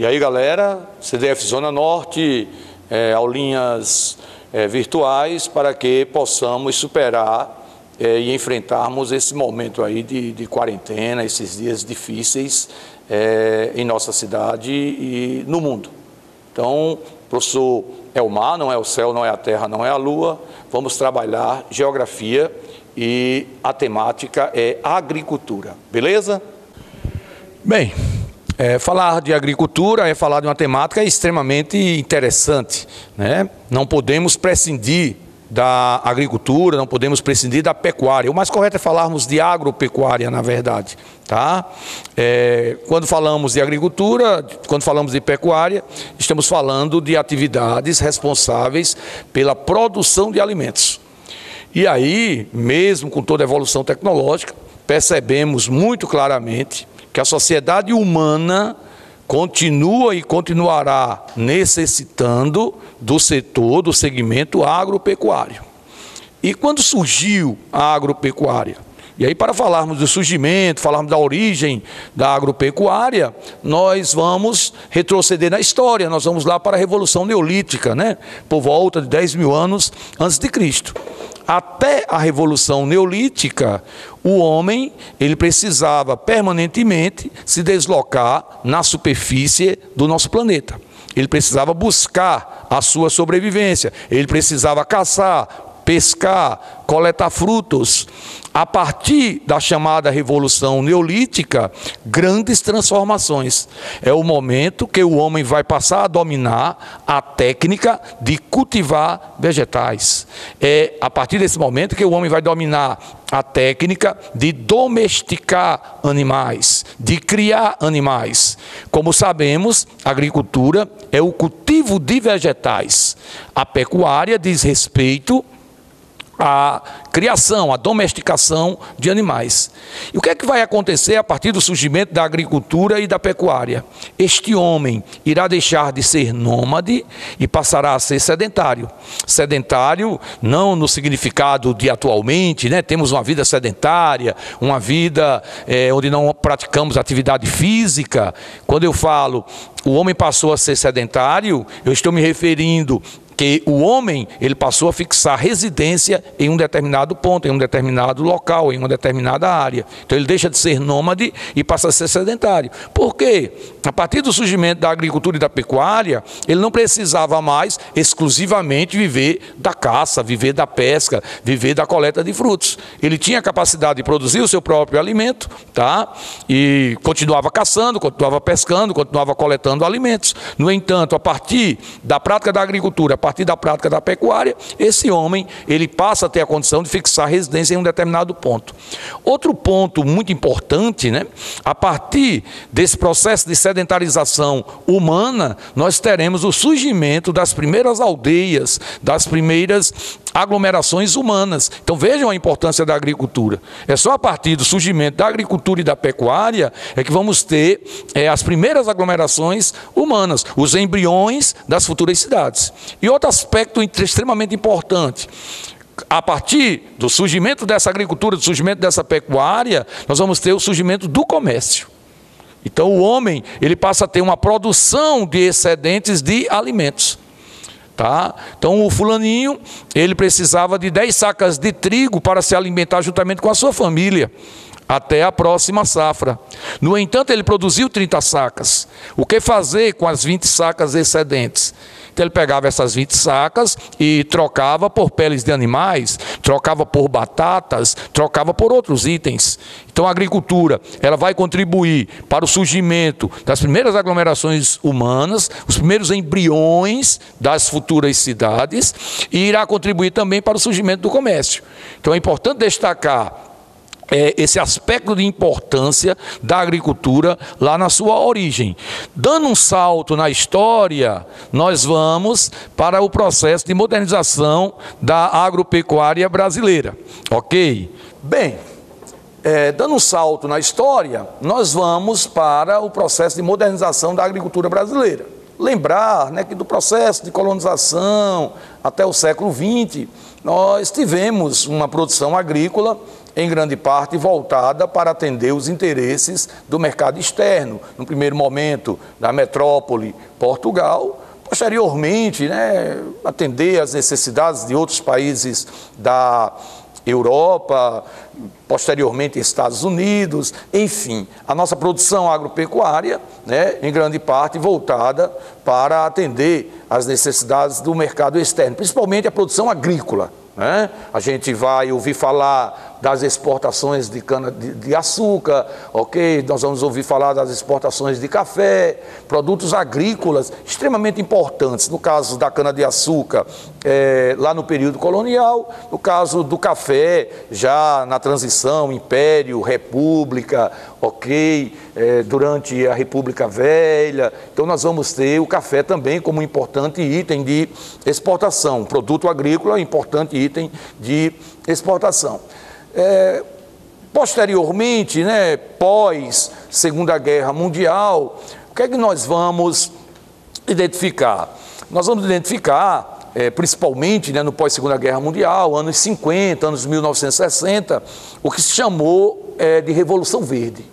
aí, galera, CDF Zona Norte, aulinhas virtuais para que possamos superar e enfrentarmos esse momento aí de quarentena, esses dias difíceis em nossa cidade e no mundo. Então, professor, é o mar, não é o céu, não é a terra, não é a lua. Vamos trabalhar geografia e a temática é agricultura, beleza? Bem, falar de agricultura é falar de uma temática extremamente interessante, né? Não podemos prescindir da agricultura, não podemos prescindir da pecuária. O mais correto é falarmos de agropecuária, na verdade, tá? Quando falamos de agricultura, quando falamos de pecuária, estamos falando de atividades responsáveis pela produção de alimentos. E aí, mesmo com toda a evolução tecnológica, percebemos muito claramente que a sociedade humana continua e continuará necessitando do setor, do segmento agropecuário. E quando surgiu a agropecuária? E aí, para falarmos do surgimento, falarmos da origem da agropecuária, nós vamos retroceder na história, nós vamos lá para a Revolução Neolítica, né? Por volta de 10 mil anos antes de Cristo. Até a Revolução Neolítica, o homem ele precisava permanentemente se deslocar na superfície do nosso planeta. Ele precisava buscar a sua sobrevivência, ele precisava caçar, pescar, coletar frutos. A partir da chamada Revolução Neolítica, grandes transformações. É o momento que o homem vai passar a dominar a técnica de cultivar vegetais. É a partir desse momento que o homem vai dominar a técnica de domesticar animais, de criar animais. Como sabemos, a agricultura é o cultivo de vegetais. A pecuária diz respeito a criação, a domesticação de animais. E o que é que vai acontecer a partir do surgimento da agricultura e da pecuária? Este homem irá deixar de ser nômade e passará a ser sedentário. Sedentário não no significado de atualmente, né? Temos uma vida sedentária, uma vida onde não praticamos atividade física. Quando eu falo o homem passou a ser sedentário, eu estou me referindo que o homem ele passou a fixar residência em um determinado ponto, em um determinado local, em uma determinada área. Então ele deixa de ser nômade e passa a ser sedentário. Por quê? A partir do surgimento da agricultura e da pecuária, ele não precisava mais exclusivamente viver da caça, viver da pesca, viver da coleta de frutos. Ele tinha a capacidade de produzir o seu próprio alimento, tá? E continuava caçando, continuava pescando, continuava coletando alimentos. No entanto, a partir da prática da agricultura, a partir da prática da pecuária, esse homem ele passa a ter a condição de fixar residência em um determinado ponto. Outro ponto muito importante, né? A partir desse processo de sedentarização humana, nós teremos o surgimento das primeiras aldeias, das primeiras aglomerações humanas. Então vejam a importância da agricultura. É só a partir do surgimento da agricultura e da pecuária é que vamos ter as primeiras aglomerações humanas, os embriões das futuras cidades. E outro aspecto extremamente importante, a partir do surgimento dessa agricultura, do surgimento dessa pecuária, nós vamos ter o surgimento do comércio. Então o homem ele passa a ter uma produção de excedentes de alimentos. Tá? Então o fulaninho, ele precisava de 10 sacas de trigo para se alimentar juntamente com a sua família, até a próxima safra. No entanto, ele produziu 30 sacas. O que fazer com as 20 sacas excedentes? Então ele pegava essas 20 sacas e trocava por peles de animais, trocava por batatas, trocava por outros itens. Então a agricultura ela vai contribuir para o surgimento das primeiras aglomerações humanas, os primeiros embriões das futuras cidades, e irá contribuir também para o surgimento do comércio. Então é importante destacar esse aspecto de importância da agricultura lá na sua origem. Dando um salto na história, nós vamos para o processo de modernização da agropecuária brasileira, ok? Bem, dando um salto na história, nós vamos para o processo de modernização da agricultura brasileira. Lembrar, né, que do processo de colonização até o século XX, nós tivemos uma produção agrícola em grande parte voltada para atender os interesses do mercado externo. No primeiro momento, da metrópole Portugal, posteriormente, atender às necessidades de outros países da Europa, posteriormente Estados Unidos, enfim, a nossa produção agropecuária, em grande parte voltada para atender às necessidades do mercado externo, principalmente a produção agrícola. A gente vai ouvir falar das exportações de cana-de-açúcar, ok? Nós vamos ouvir falar das exportações de café, produtos agrícolas extremamente importantes. No caso da cana-de-açúcar, lá no período colonial, no caso do café, já na transição, Império, República, ok? Durante a República Velha. Então nós vamos ter o café também como um importante item de exportação, produto agrícola, importante item de exportação. Posteriormente, pós Segunda Guerra Mundial, o que é que nós vamos identificar? Nós vamos identificar, principalmente no pós-Segunda Guerra Mundial, anos 50, anos 1960, o que se chamou de Revolução Verde.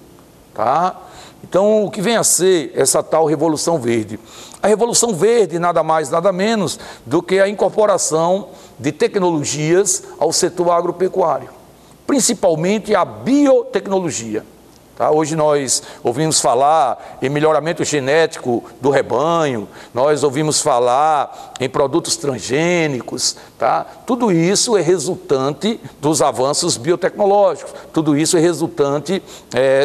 Tá? Então, o que vem a ser essa tal Revolução Verde? A Revolução Verde nada mais, nada menos do que a incorporação de tecnologias ao setor agropecuário, principalmente a biotecnologia. Tá? Hoje nós ouvimos falar em melhoramento genético do rebanho, nós ouvimos falar em produtos transgênicos, tá? Tudo isso é resultante dos avanços biotecnológicos, tudo isso é resultante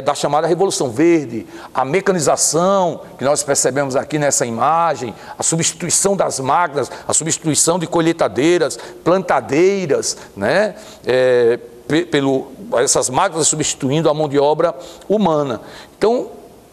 da chamada Revolução Verde, a mecanização que nós percebemos aqui nessa imagem, a substituição das máquinas, a substituição de colheitadeiras, plantadeiras, essas máquinas substituindo a mão de obra humana. Então,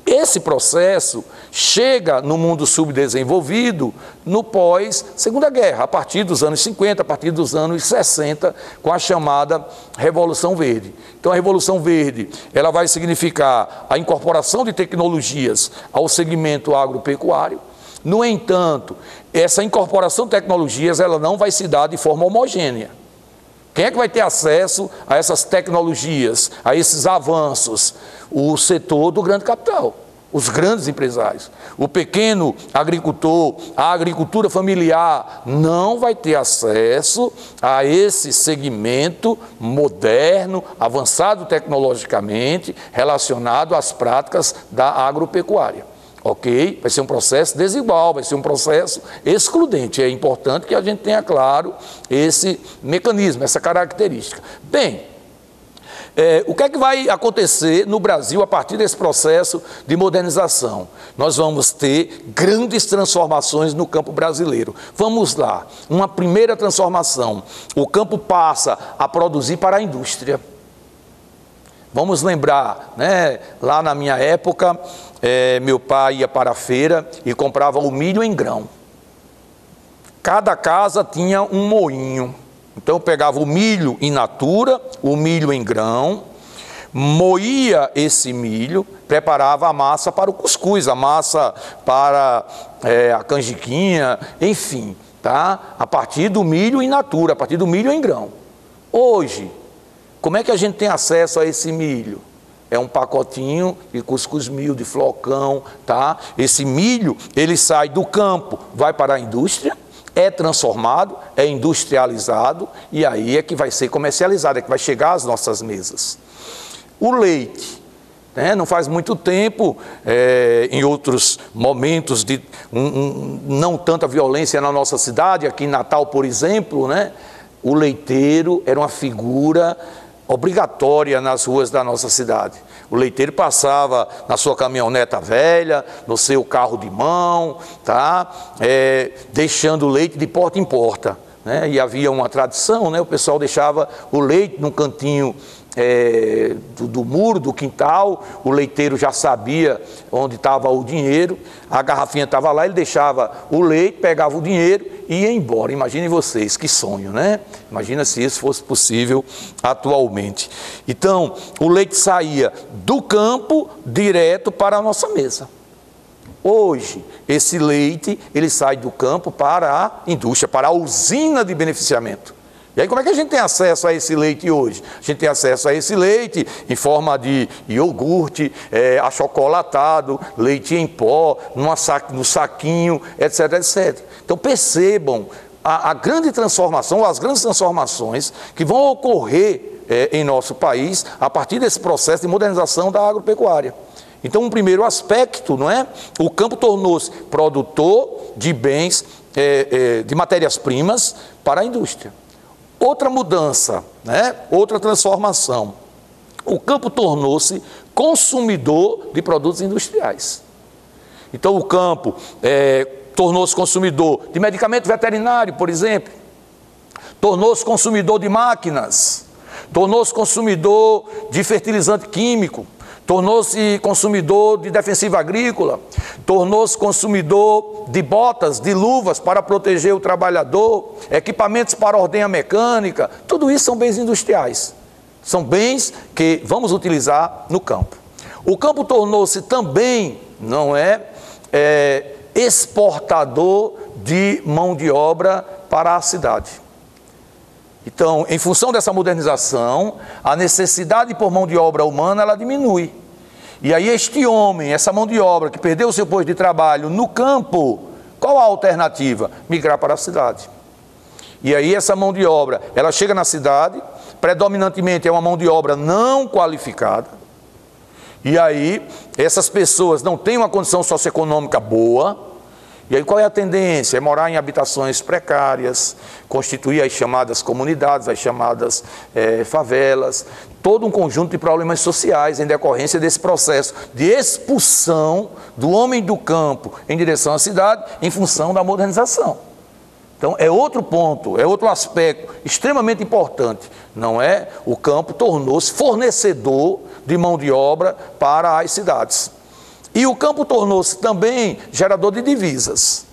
esse processo chega no mundo subdesenvolvido no pós-Segunda Guerra, a partir dos anos 50, a partir dos anos 60, com a chamada Revolução Verde. Então, a Revolução Verde, ela vai significar a incorporação de tecnologias ao segmento agropecuário. No entanto, essa incorporação de tecnologias, ela não vai se dar de forma homogênea. Quem é que vai ter acesso a essas tecnologias, a esses avanços? O setor do grande capital, os grandes empresários. O pequeno agricultor, a agricultura familiar, não vai ter acesso a esse segmento moderno, avançado tecnologicamente, relacionado às práticas da agropecuária. Ok? Vai ser um processo desigual, vai ser um processo excludente. É importante que a gente tenha claro esse mecanismo, essa característica. Bem, o que é que vai acontecer no Brasil a partir desse processo de modernização? Nós vamos ter grandes transformações no campo brasileiro. Vamos lá, uma primeira transformação. O campo passa a produzir para a indústria. Vamos lembrar, lá na minha época, meu pai ia para a feira e comprava o milho em grão. Cada casa tinha um moinho. Então eu pegava o milho in natura, o milho em grão, moía esse milho, preparava a massa para o cuscuz, a massa para a canjiquinha, enfim, tá? A partir do milho in natura, a partir do milho em grão. Hoje, como é que a gente tem acesso a esse milho? É um pacotinho de cuscuz mil, de flocão, tá? Esse milho, ele sai do campo, vai para a indústria, é transformado, é industrializado, e aí é que vai ser comercializado, é que vai chegar às nossas mesas. O leite, não faz muito tempo, em outros momentos de não tanta violência na nossa cidade, aqui em Natal, por exemplo, o leiteiro era uma figura obrigatória nas ruas da nossa cidade. O leiteiro passava na sua caminhoneta velha, no seu carro de mão, tá? Deixando o leite de porta em porta. E havia uma tradição, o pessoal deixava o leite num cantinho do muro, do quintal, o leiteiro já sabia onde estava o dinheiro, a garrafinha estava lá, ele deixava o leite, pegava o dinheiro e ia embora. Imaginem vocês, que sonho, Imagina se isso fosse possível atualmente. Então, o leite saía do campo direto para a nossa mesa. Hoje, esse leite, ele sai do campo para a indústria, para a usina de beneficiamento. E aí como é que a gente tem acesso a esse leite hoje? A gente tem acesso a esse leite em forma de iogurte, achocolatado, leite em pó, no saquinho, etc, etc. Então percebam a grande transformação, as grandes transformações que vão ocorrer em nosso país a partir desse processo de modernização da agropecuária. Então, um primeiro aspecto, não é? O campo tornou-se produtor de bens, de matérias-primas para a indústria. Outra mudança, né? Outra transformação. O campo tornou-se consumidor de produtos industriais. Então, o campo tornou-se consumidor de medicamento veterinário, por exemplo. Tornou-se consumidor de máquinas. Tornou-se consumidor de fertilizante químico. Tornou-se consumidor de defensiva agrícola, tornou-se consumidor de botas, de luvas para proteger o trabalhador, equipamentos para ordenha mecânica, tudo isso são bens industriais, são bens que vamos utilizar no campo. O campo tornou-se também, não é, exportador de mão de obra para a cidade. Então, em função dessa modernização, a necessidade por mão de obra humana, ela diminui. E aí este homem, essa mão de obra que perdeu o seu posto de trabalho no campo, qual a alternativa? Migrar para a cidade. E aí essa mão de obra, ela chega na cidade, predominantemente é uma mão de obra não qualificada. E aí essas pessoas não têm uma condição socioeconômica boa. E aí qual é a tendência? É morar em habitações precárias, constituir as chamadas comunidades, as chamadas favelas, todo um conjunto de problemas sociais em decorrência desse processo de expulsão do homem do campo em direção à cidade em função da modernização. Então é outro ponto, é outro aspecto extremamente importante, não é? O campo tornou-se fornecedor de mão de obra para as cidades. E o campo tornou-se também gerador de divisas.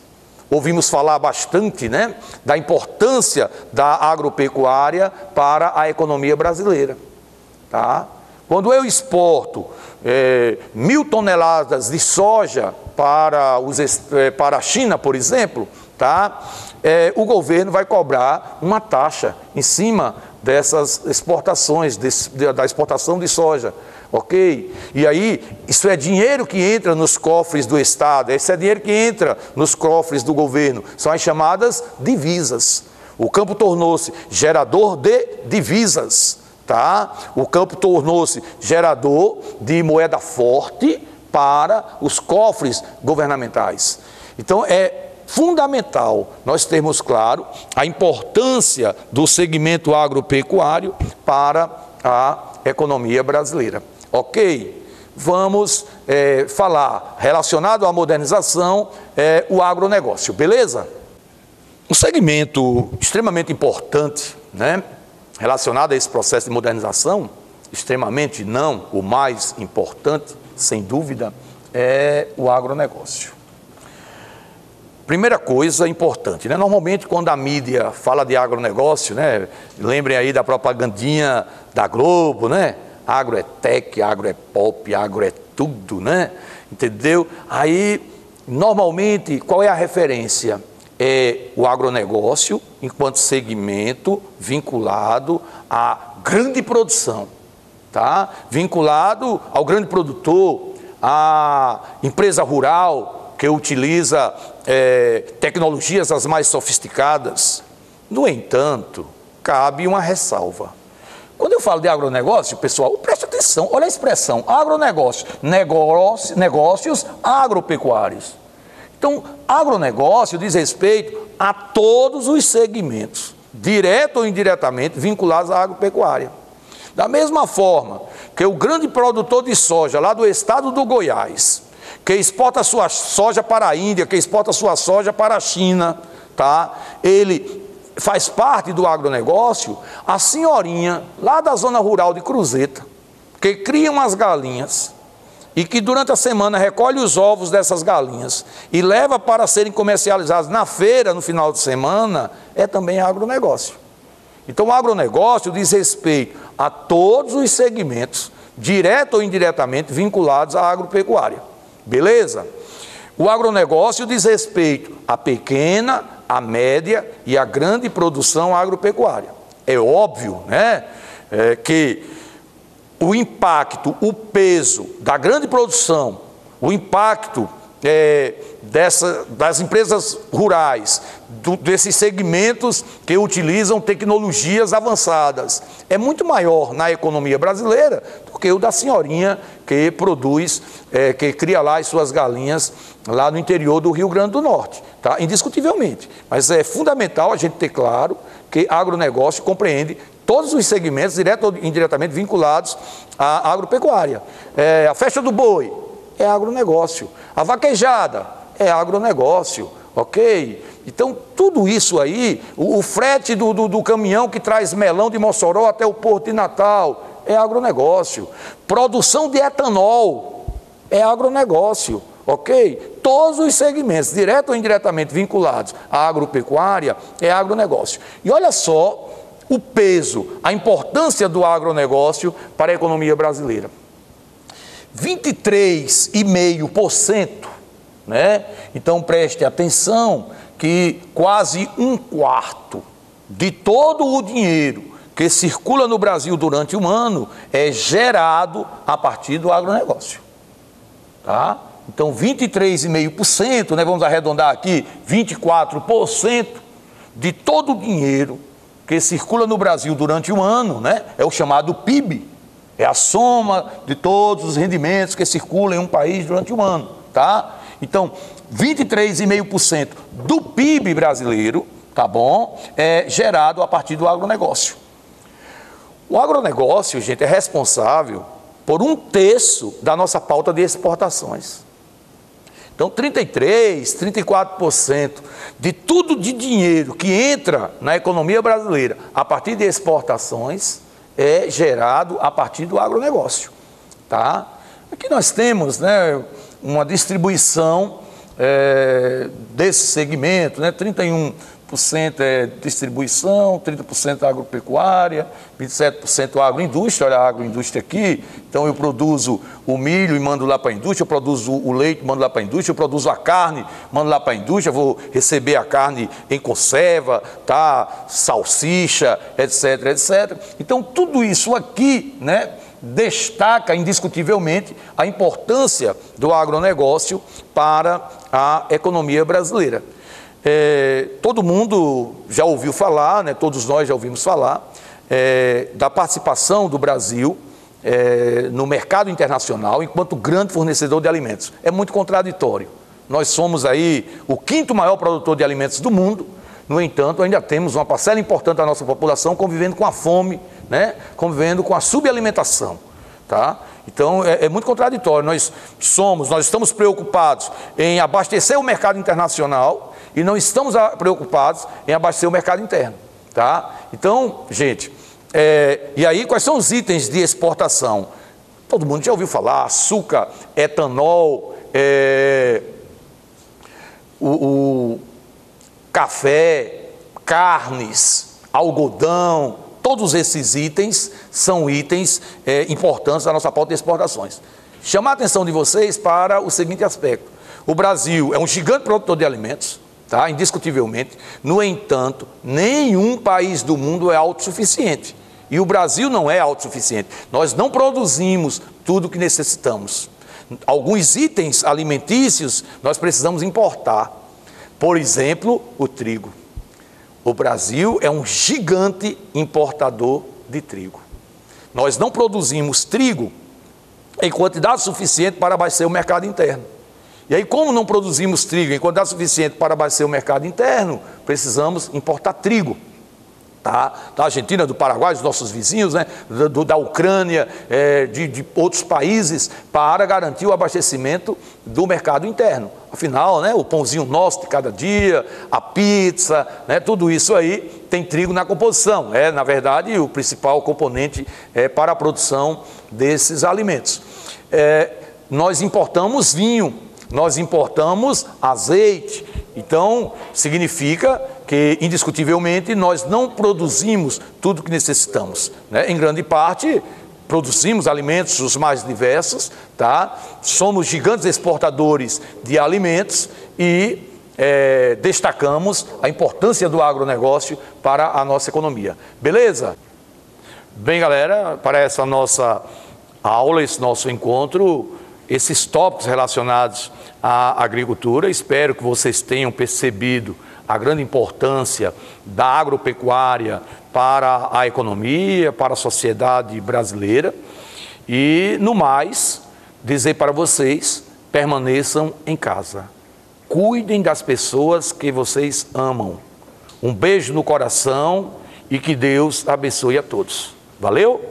Ouvimos falar bastante, né, da importância da agropecuária para a economia brasileira. Tá? Quando eu exporto 1.000 toneladas de soja para a China, por exemplo, tá? O governo vai cobrar uma taxa em cima dessas exportações, da exportação de soja. Ok? E aí, isso é dinheiro que entra nos cofres do Estado, esse é dinheiro que entra nos cofres do governo, são as chamadas divisas. O campo tornou-se gerador de divisas, tá? O campo tornou-se gerador de moeda forte para os cofres governamentais. Então, é fundamental nós termos claro a importância do segmento agropecuário para a economia brasileira. Ok? Vamos falar, relacionado à modernização, o agronegócio, beleza? Um segmento extremamente importante, né, relacionado a esse processo de modernização, extremamente não, o mais importante, sem dúvida, é o agronegócio. Primeira coisa importante, né? Normalmente quando a mídia fala de agronegócio, né, lembrem aí da propagandinha da Globo, né? Agro é tech, agro é pop, agro é tudo, né? Entendeu? Aí, normalmente, qual é a referência? É o agronegócio enquanto segmento vinculado à grande produção, tá? Vinculado ao grande produtor, à empresa rural que utiliza tecnologias as mais sofisticadas. No entanto, cabe uma ressalva. Quando eu falo de agronegócio, pessoal, preste atenção, olha a expressão, agronegócio, negócios agropecuários. Então, agronegócio diz respeito a todos os segmentos, direto ou indiretamente, vinculados à agropecuária. Da mesma forma que o grande produtor de soja lá do estado do Goiás, que exporta sua soja para a Índia, que exporta sua soja para a China, tá? Ele faz parte do agronegócio, a senhorinha lá da zona rural de Cruzeta, que cria umas galinhas e que durante a semana recolhe os ovos dessas galinhas e leva para serem comercializados na feira no final de semana, é também agronegócio. Então o agronegócio diz respeito a todos os segmentos, direto ou indiretamente, vinculados à agropecuária. Beleza? O agronegócio diz respeito à pequena, a média e a grande produção agropecuária. é óbvio, né, que o impacto, o peso da grande produção, o impacto das empresas rurais, desses segmentos que utilizam tecnologias avançadas, é muito maior na economia brasileira do que o da senhorinha que produz, que cria lá as suas galinhas lá no interior do Rio Grande do Norte, tá? Indiscutivelmente. Mas é fundamental a gente ter claro que agronegócio compreende todos os segmentos, direto ou indiretamente, vinculados à agropecuária. A festa do boi é agronegócio. A vaquejada é agronegócio, ok? Então, tudo isso aí, o frete do caminhão que traz melão de Mossoró até o Porto de Natal, é agronegócio. Produção de etanol é agronegócio, ok? Todos os segmentos, direto ou indiretamente vinculados à agropecuária, é agronegócio. E olha só o peso, a importância do agronegócio para a economia brasileira. 23,5%, né? Então preste atenção que quase 1/4 de todo o dinheiro que circula no Brasil durante um ano é gerado a partir do agronegócio, tá? Então 23,5%, né? Vamos arredondar aqui, 24% de todo o dinheiro que circula no Brasil durante um ano, né? É o chamado PIB. É a soma de todos os rendimentos que circulam em um país durante um ano, tá? Então, 23,5% do PIB brasileiro, tá bom? É gerado a partir do agronegócio. O agronegócio, gente, é responsável por 1/3 da nossa pauta de exportações. Então, 34% de tudo de dinheiro que entra na economia brasileira a partir de exportações é gerado a partir do agronegócio, tá? Aqui nós temos, né, uma distribuição desse segmento, né? 31% é distribuição, 30% agropecuária, 27% agroindústria. Olha a agroindústria aqui. Então eu produzo o milho e mando lá para a indústria, eu produzo o leite, mando lá para a indústria, eu produzo a carne, mando lá para a indústria, vou receber a carne em conserva, tá? Salsicha, etc, etc. Então tudo isso aqui, né, destaca indiscutivelmente a importância do agronegócio para a economia brasileira. Todo mundo já ouviu falar, né, todos nós já ouvimos falar da participação do Brasil no mercado internacional enquanto grande fornecedor de alimentos. É muito contraditório. Nós somos aí o 5º maior produtor de alimentos do mundo. No entanto, ainda temos uma parcela importante da nossa população convivendo com a fome, né? Convivendo com a subalimentação, tá? Então, é muito contraditório. Nós estamos preocupados em abastecer o mercado internacional e não estamos preocupados em abastecer o mercado interno, tá? Então, gente, e aí quais são os itens de exportação? Todo mundo já ouviu falar: açúcar, etanol, o café, carnes, algodão. Todos esses itens são itens importantes da nossa pauta de exportações. Chamar a atenção de vocês para o seguinte aspecto: o Brasil é um gigante produtor de alimentos, tá? Indiscutivelmente. No entanto, nenhum país do mundo é autossuficiente. E o Brasil não é autossuficiente. Nós não produzimos tudo o que necessitamos. Alguns itens alimentícios nós precisamos importar. Por exemplo, o trigo. O Brasil é um gigante importador de trigo. Nós não produzimos trigo em quantidade suficiente para abastecer o mercado interno. E aí, como não produzimos trigo em quantidade suficiente para abastecer o mercado interno, precisamos importar trigo, tá? Da Argentina, do Paraguai, dos nossos vizinhos, né? Da Ucrânia, de outros países, para garantir o abastecimento do mercado interno. Afinal, né, o pãozinho nosso de cada dia, a pizza, né, tudo isso aí tem trigo na composição. Na verdade, o principal componente para a produção desses alimentos. Nós importamos vinho, nós importamos azeite. Então, significa que, indiscutivelmente, nós não produzimos tudo o que necessitamos, né? Em grande parte, produzimos alimentos os mais diversos, tá? Somos gigantes exportadores de alimentos e destacamos a importância do agronegócio para a nossa economia. Beleza? Bem, galera, para essa nossa aula, esse nosso encontro, esses tópicos relacionados à agricultura, espero que vocês tenham percebido a grande importância da agropecuária para a economia, para a sociedade brasileira. E, no mais, dizer para vocês, permaneçam em casa. Cuidem das pessoas que vocês amam. Um beijo no coração e que Deus abençoe a todos. Valeu?